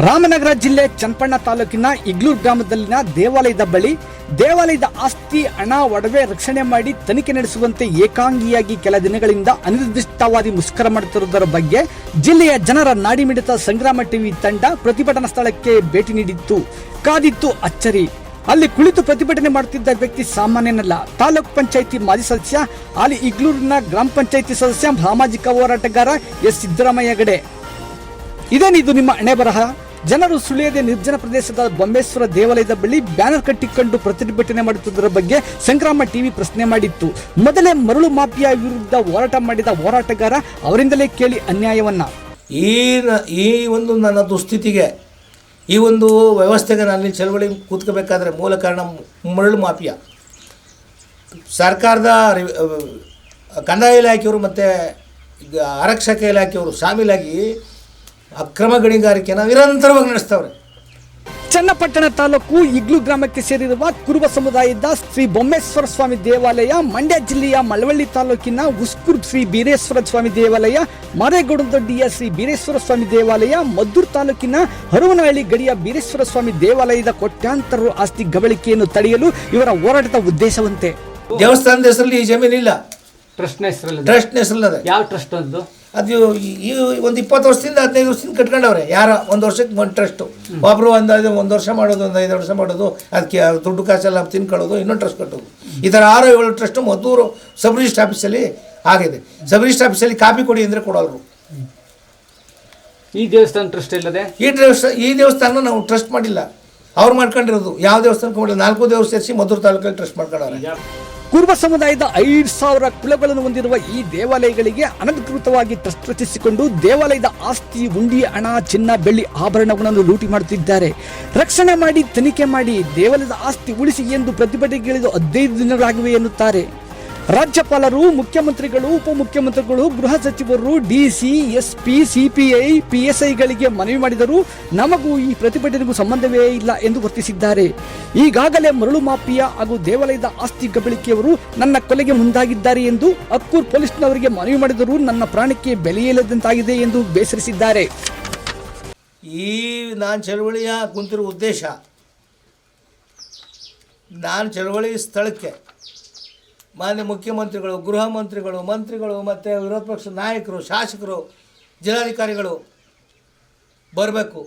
ರಾಮನಗರ ಜಿಲ್ಲೆ ಚನ್ನಪಣ್ಣ ತಾಲೂಕಿನ ಇಗ್ಲೂರು ಗ್ರಾಮದಲ್ಲಿನ ದೇವಾಲಯದ ಬಳಿ ದೇವಾಲಯದ ಆಸ್ತಿ ಹಣ ಒಡವೆ ರಕ್ಷಣೆ ಮಾಡಿ ತನಿಖೆ ನಡೆಸುವಂತೆ ಏಕಾಂಗಿಯಾಗಿ ಕೆಲ ದಿನಗಳಿಂದ ಅನಿರ್ದಿಷ್ಟವಾದಿ ಮುಷ್ಕರ ಮಾಡುತ್ತಿರುವುದರ ಬಗ್ಗೆ ಜಿಲ್ಲೆಯ ಜನರ ನಾಡಿಮಿಡಿತ ಸಂಗ್ರಾಮ ಟಿವಿ ತಂಡ ಪ್ರತಿಭಟನಾ ಸ್ಥಳಕ್ಕೆ ಭೇಟಿ ನೀಡಿತ್ತು. ಕಾದಿತ್ತು ಅಚ್ಚರಿ. ಅಲ್ಲಿ ಕುಳಿತು ಪ್ರತಿಭಟನೆ ಮಾಡುತ್ತಿದ್ದ ವ್ಯಕ್ತಿ ಸಾಮಾನ್ಯನಲ್ಲ. ತಾಲೂಕ್ ಪಂಚಾಯಿತಿ ಮಾಜಿ ಸದಸ್ಯ, ಅಲ್ಲಿ ಇಗ್ಲೂರಿನ ಗ್ರಾಮ ಪಂಚಾಯಿತಿ ಸದಸ್ಯ, ಸಾಮಾಜಿಕ ಹೋರಾಟಗಾರ ಎಸ್ ಸಿದ್ದರಾಮಯ್ಯ ಗಡೆ. ಇದೇನಿದು ನಿಮ್ಮ ಹಣೆ ಬರಹ? ಜನರು ಸುಳಿಯದೆ ನಿರ್ಜನ ಪ್ರದೇಶದ ಬೊಮ್ಮೇಶ್ವರ ದೇವಾಲಯದ ಬಳಿ ಬ್ಯಾನರ್ ಕಟ್ಟಿಕೊಂಡು ಪ್ರತಿಭಟನೆ ಮಾಡುತ್ತಿದ್ದರ ಬಗ್ಗೆ ಸಂಗ್ರಾಮ ಟಿವಿ ಪ್ರಶ್ನೆ ಮಾಡಿತ್ತು. ಮೊದಲೇ ಮರಳು ಮಾಫಿಯಾ ವಿರುದ್ಧ ಹೋರಾಟ ಮಾಡಿದ ಹೋರಾಟಗಾರ ಅವರಿಂದಲೇ ಕೇಳಿ ಅನ್ಯಾಯವನ್ನ. ಈ ಒಂದು ನನ್ನ ದುಸ್ಥಿತಿಗೆ, ಈ ಒಂದು ವ್ಯವಸ್ಥೆಗೆ ನಾನು ಚಳವಳಿ ಕೂತ್ಕೋಬೇಕಾದ್ರೆ ಮೂಲ ಕಾರಣ ಮರಳು ಮಾಫಿಯಾ. ಸರ್ಕಾರದ ಕಂದಾಯ ಇಲಾಖೆಯವರು ಮತ್ತು ಆರಕ್ಷಕ ಇಲಾಖೆಯವರು ಶಾಮೀಲಾಗಿ ಅಕ್ರಮ ಗಣಿಗಾರಿಕೆಯನ್ನು ನಿರಂತರವಾಗಿ ನಡೆಸ್ತವ್ರೆ. ಚನ್ನಪಟ್ಟಣ ತಾಲೂಕು ಇಗ್ಲು ಗ್ರಾಮಕ್ಕೆ ಸೇರಿರುವ ಕುರುಬ ಸಮುದಾಯದ ಶ್ರೀ ಬೊಮ್ಮೇಶ್ವರ ಸ್ವಾಮಿ ದೇವಾಲಯ, ಮಂಡ್ಯ ಜಿಲ್ಲೆಯ ಮಳವಳ್ಳಿ ತಾಲೂಕಿನ ಉಸ್ಕೂರು ಶ್ರೀ ಬೀರೇಶ್ವರ ಸ್ವಾಮಿ ದೇವಾಲಯ, ಮಾರೇಗೌಡದೊಡ್ಡಿಯ ಶ್ರೀ ಬೀರೇಶ್ವರ ಸ್ವಾಮಿ ದೇವಾಲಯ, ಮದ್ದೂರು ತಾಲೂಕಿನ ಹರುವನಹಳ್ಳಿ ಗಡಿಯ ಬೀರೇಶ್ವರ ಸ್ವಾಮಿ ದೇವಾಲಯದ ಕೋಟ್ಯಾಂತರ ಆಸ್ತಿ ಗಬಳಿಕೆಯನ್ನು ತಡೆಯಲು ಇವರ ಹೋರಾಟದ ಉದ್ದೇಶವಂತೆ. ದೇವಸ್ಥಾನದ ಹೆಸರಲ್ಲಿ ಈ ಜಮೀನಿಲ್ಲ, ಟ್ರಸ್ಟ್ ಹೆಸರಲ್ಲದೆ. ಯಾವ ಟ್ರಸ್ಟ್ ಅದು? ಅದು ಈ ಒಂದು 20 ವರ್ಷದಿಂದ 15 ವರ್ಷದಿಂದ ಕಟ್ಕೊಂಡವ್ರೆ. ಯಾರ ಒಂದು ವರ್ಷಕ್ಕೆ ಒಂದು ಟ್ರಸ್ಟು, ಒಬ್ಬರು ಒಂದು ವರ್ಷ ಮಾಡೋದು, ಒಂದು 5 ವರ್ಷ ಮಾಡೋದು, ಅದಕ್ಕೆ ದುಡ್ಡು ಕಾಸೆಲ್ಲ ತಿನ್ಕೊಳ್ಳೋದು, ಇನ್ನೊಂದು ಟ್ರಸ್ಟ್ ಕಟ್ಟೋದು. ಈ ಥರ 6-7 ಟ್ರಸ್ಟು ಮದ್ದೂರು ಸಬ್ ರಿಜಿಸ್ಟ್ರ್ ಆಫೀಸಲ್ಲಿ ಆಗಿದೆ. ಸಬ್ ರಿಜಿಸ್ಟ್ರ್ ಆಫೀಸಲ್ಲಿ ಕಾಪಿ ಕೊಡಿ ಅಂದರೆ ಕೊಡೋರು. ಈ ದೇವಸ್ಥಾನ ಟ್ರಸ್ಟ್ ಇಲ್ಲದೆ ಈ ದೇವಸ್ಥಾನ ನಾವು ಟ್ರಸ್ಟ್ ಮಾಡಿಲ್ಲ, ಅವ್ರು ಮಾಡ್ಕೊಂಡಿರೋದು. ಯಾವ ದೇವಸ್ಥಾನಕ್ಕೆ ಮಾಡಿಲ್ಲ, 4 ದೇವಸ್ಥಾನ ಸೇರಿಸಿ ಮದ್ದೂರು ತಾಲೂಕಲ್ಲಿ ಟ್ರಸ್ಟ್ ಮಾಡ್ಕೊಂಡವ್ರೆ. ಕುರುಬ ಸಮುದಾಯದ 5,000 ಕುಲಗಳನ್ನು ಹೊಂದಿರುವ ಈ ದೇವಾಲಯಗಳಿಗೆ ಅನಧಿಕೃತವಾಗಿ ಟ್ರಸ್ಟ್ ರಚಿಸಿಕೊಂಡು ದೇವಾಲಯದ ಆಸ್ತಿ, ಉಂಡಿ, ಹಣ, ಚಿನ್ನ, ಬೆಳ್ಳಿ, ಆಭರಣಗಳನ್ನು ಲೂಟಿ ಮಾಡುತ್ತಿದ್ದಾರೆ. ರಕ್ಷಣೆ ಮಾಡಿ, ತನಿಖೆ ಮಾಡಿ, ದೇವಾಲಯದ ಆಸ್ತಿ ಉಳಿಸಿ ಎಂದು ಪ್ರತಿಭಟನೆಗಿಳಿದು 15 ದಿನಗಳಾಗಿವೆ ಎನ್ನುತ್ತಾರೆ. ರಾಜ್ಯಪಾಲರು, ಮುಖ್ಯಮಂತ್ರಿಗಳು, ಉಪಮುಖ್ಯಮಂತ್ರಿಗಳು, ಗೃಹ ಸಚಿವರು, ಡಿಸಿ, ಎಸ್ಪಿ, ಸಿಪಿಐ, ಪಿಎಸ್ಐಗಳಿಗೆ ಮನವಿ ಮಾಡಿದರೂ ನಮಗೂ ಈ ಪ್ರತಿಭಟನೆಗೂ ಸಂಬಂಧವೇ ಇಲ್ಲ ಎಂದು ವರ್ತಿಸಿದ್ದಾರೆ. ಈಗಾಗಲೇ ಮರಳು ಮಾಫಿಯಾ ಹಾಗೂ ದೇವಾಲಯದ ಆಸ್ತಿ ಗಬಳಿಕೆಯವರು ನನ್ನ ಕೊಲೆಗೆ ಮುಂದಾಗಿದ್ದಾರೆ ಎಂದು ಅಕ್ಕೂರು ಪೊಲೀಸ್ನವರಿಗೆ ಮನವಿ ಮಾಡಿದರೂ ನನ್ನ ಪ್ರಾಣಕ್ಕೆ ಬೆಲೆಯಿಲ್ಲದಂತಾಗಿದೆ ಎಂದು ಬೇಸರಿಸಿದ್ದಾರೆ. ನಾನು ಚಳವಳಿಯ ಕುಂತಿರುವ ಉದ್ದೇಶ, ನಾನು ಚಳವಳಿ ಸ್ಥಳಕ್ಕೆ ಮಾನ್ಯ ಮುಖ್ಯಮಂತ್ರಿಗಳು, ಗೃಹ ಮಂತ್ರಿಗಳು ಮತ್ತು ವಿರೋಧ ಪಕ್ಷದ ನಾಯಕರು, ಶಾಸಕರು, ಜಿಲ್ಲಾಧಿಕಾರಿಗಳು ಬರಬೇಕು.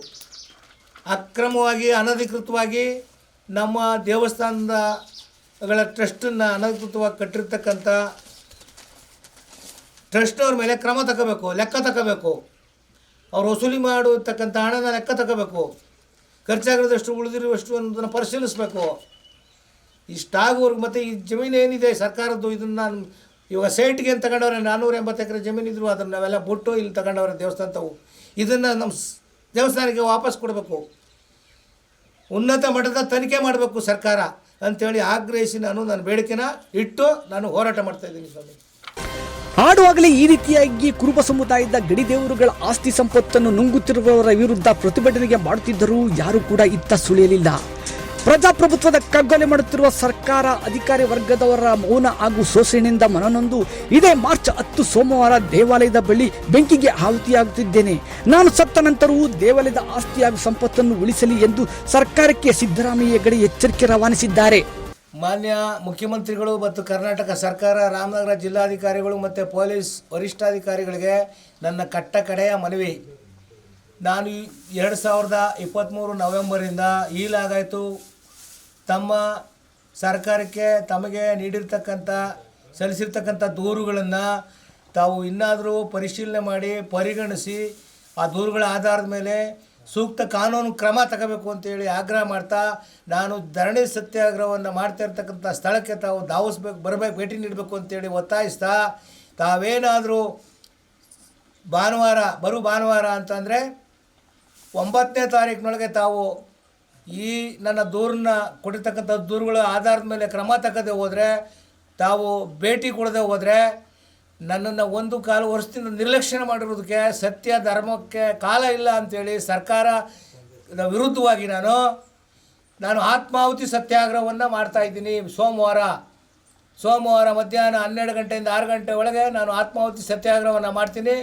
ಅಕ್ರಮವಾಗಿ, ಅನಧಿಕೃತವಾಗಿ ನಮ್ಮ ದೇವಸ್ಥಾನಗಳ ಟ್ರಸ್ಟನ್ನು ಅನಧಿಕೃತವಾಗಿ ಕಟ್ಟಿರ್ತಕ್ಕಂಥ ಟ್ರಸ್ಟ್ನವ್ರ ಮೇಲೆ ಕ್ರಮ ತಗೋಬೇಕು, ಲೆಕ್ಕ ತಗೋಬೇಕು. ಅವ್ರು ವಸೂಲಿ ಮಾಡಿರ್ತಕ್ಕಂಥ ಹಣನ ಲೆಕ್ಕ ತಗೋಬೇಕು. ಖರ್ಚಾಗಿರೋದಷ್ಟು, ಉಳಿದಿರುವಷ್ಟು ಅನ್ನೋದನ್ನು ಪರಿಶೀಲಿಸಬೇಕು. ಇಷ್ಟಾಗೋರ್ಗೆ ಮತ್ತು ಈ ಜಮೀನು ಏನಿದೆ ಸರ್ಕಾರದ್ದು, ಇದನ್ನು ನಾನು ಇವಾಗ ಸೈಟ್ಗೆ ಏನು ತಗೊಂಡವ್ರೆ, 480 ಎಕರೆ ಜಮೀನಿದ್ರು ಅದನ್ನು ನಾವೆಲ್ಲ ಬಿಟ್ಟು ಇಲ್ಲಿ ತಗೊಂಡವ್ರೆ ದೇವಸ್ಥಾನವು. ಇದನ್ನು ನಮ್ಮ ದೇವಸ್ಥಾನಕ್ಕೆ ವಾಪಸ್ ಕೊಡಬೇಕು, ಉನ್ನತ ಮಟ್ಟದ ತನಿಖೆ ಮಾಡಬೇಕು ಸರ್ಕಾರ ಅಂಥೇಳಿ ಆಗ್ರಹಿಸಿ ನನ್ನ ಬೇಡಿಕೆನ ಇಟ್ಟು ನಾನು ಹೋರಾಟ ಮಾಡ್ತಾಯಿದ್ದೀನಿ ಸ್ವಾಮಿ. ಆಡುವಾಗಲೇ ಈ ರೀತಿಯಾಗಿ ಕುರುಬ ಸಮುದಾಯದ ಗಡಿ ದೇವರುಗಳ ಆಸ್ತಿ ಸಂಪತ್ತನ್ನು ನುಂಗುತ್ತಿರುವವರ ವಿರುದ್ಧ ಪ್ರತಿಭಟನೆಗೆ ಮಾಡುತ್ತಿದ್ದರೂ ಯಾರೂ ಕೂಡ ಇತ್ತ ಸುಳಿಯಲಿಲ್ಲ. ಪ್ರಜಾಪ್ರಭುತ್ವದ ಕಗ್ಗೊಲೆ ಮಾಡುತ್ತಿರುವ ಸರ್ಕಾರ, ಅಧಿಕಾರಿ ವರ್ಗದವರ ಮೌನ ಹಾಗೂ ಶೋಷಣೆಯಿಂದ ಮನನೊಂದು ಇದೇ ಮಾರ್ಚ್ 10 ಸೋಮವಾರ ದೇವಾಲಯದ ಬಳಿ ಬೆಂಕಿಗೆ ಆಹುತಿಯಾಗುತ್ತಿದ್ದೇನೆ. ನಾನು ಸತ್ತ ನಂತರವೂ ದೇವಾಲಯದ ಆಸ್ತಿ ಹಾಗೂ ಸಂಪತ್ತನ್ನು ಉಳಿಸಲಿ ಎಂದು ಸರ್ಕಾರಕ್ಕೆ ಸಿದ್ದರಾಮಯ್ಯ ಗಡೆ ಎಚ್ಚರಿಕೆ ರವಾನಿಸಿದ್ದಾರೆ. ಮಾನ್ಯ ಮುಖ್ಯಮಂತ್ರಿಗಳು ಮತ್ತು ಕರ್ನಾಟಕ ಸರ್ಕಾರ, ರಾಮನಗರ ಜಿಲ್ಲಾಧಿಕಾರಿಗಳು ಮತ್ತು ಪೊಲೀಸ್ ವರಿಷ್ಠಾಧಿಕಾರಿಗಳಿಗೆ ನನ್ನ ಕಡೆಯ ಮನವಿ. ನಾನು 2023 ನವೆಂಬರಿಂದ ಈಲಾಗಾಯಿತು ತಮ್ಮ ಸರ್ಕಾರಕ್ಕೆ ತಮಗೆ ಸಲ್ಲಿಸಿರ್ತಕ್ಕಂಥ ದೂರುಗಳನ್ನು ತಾವು ಇನ್ನಾದರೂ ಪರಿಶೀಲನೆ ಮಾಡಿ ಪರಿಗಣಿಸಿ ಆ ದೂರುಗಳ ಆಧಾರದ ಮೇಲೆ ಸೂಕ್ತ ಕಾನೂನು ಕ್ರಮ ತಗೋಬೇಕು ಅಂತೇಳಿ ಆಗ್ರಹ ಮಾಡ್ತಾ, ನಾನು ಧರಣಿ ಸತ್ಯಾಗ್ರಹವನ್ನು ಮಾಡ್ತಾ ಇರ್ತಕ್ಕಂಥ ಸ್ಥಳಕ್ಕೆ ತಾವು ಬರಬೇಕು, ಭೇಟಿ ನೀಡಬೇಕು ಅಂತೇಳಿ ಒತ್ತಾಯಿಸ್ತಾ, ತಾವೇನಾದರೂ ಭಾನುವಾರ ಅಂತಂದರೆ 9ನೇ ತಾರೀಕಿನೊಳಗೆ ತಾವು ಈ ನನ್ನ ದೂರನ್ನ ಕೊಟ್ಟಿರ್ತಕ್ಕಂಥ ದೂರುಗಳ ಆಧಾರದ ಮೇಲೆ ಕ್ರಮ ತಗೋದೇ ಹೋದರೆ, ತಾವು ಭೇಟಿ ಕೊಡದೆ ಹೋದರೆ ನನ್ನನ್ನು 1 ವರ್ಷದಿಂದ ನಿರ್ಲಕ್ಷ್ಯ ಮಾಡಿರೋದಕ್ಕೆ, ಸತ್ಯ ಧರ್ಮಕ್ಕೆ ಕಾಲ ಇಲ್ಲ ಅಂಥೇಳಿ ಸರ್ಕಾರದ ವಿರುದ್ಧವಾಗಿ ನಾನು ಆತ್ಮಾಹುತಿ ಸತ್ಯಾಗ್ರಹವನ್ನು ಮಾಡ್ತಾಯಿದ್ದೀನಿ. ಸೋಮವಾರ ಮಧ್ಯಾಹ್ನ 12 ಗಂಟೆಯಿಂದ 6 ಗಂಟೆ ಒಳಗೆ ನಾನು ಆತ್ಮಾಹುತಿ ಸತ್ಯಾಗ್ರಹವನ್ನು ಮಾಡ್ತೀನಿ.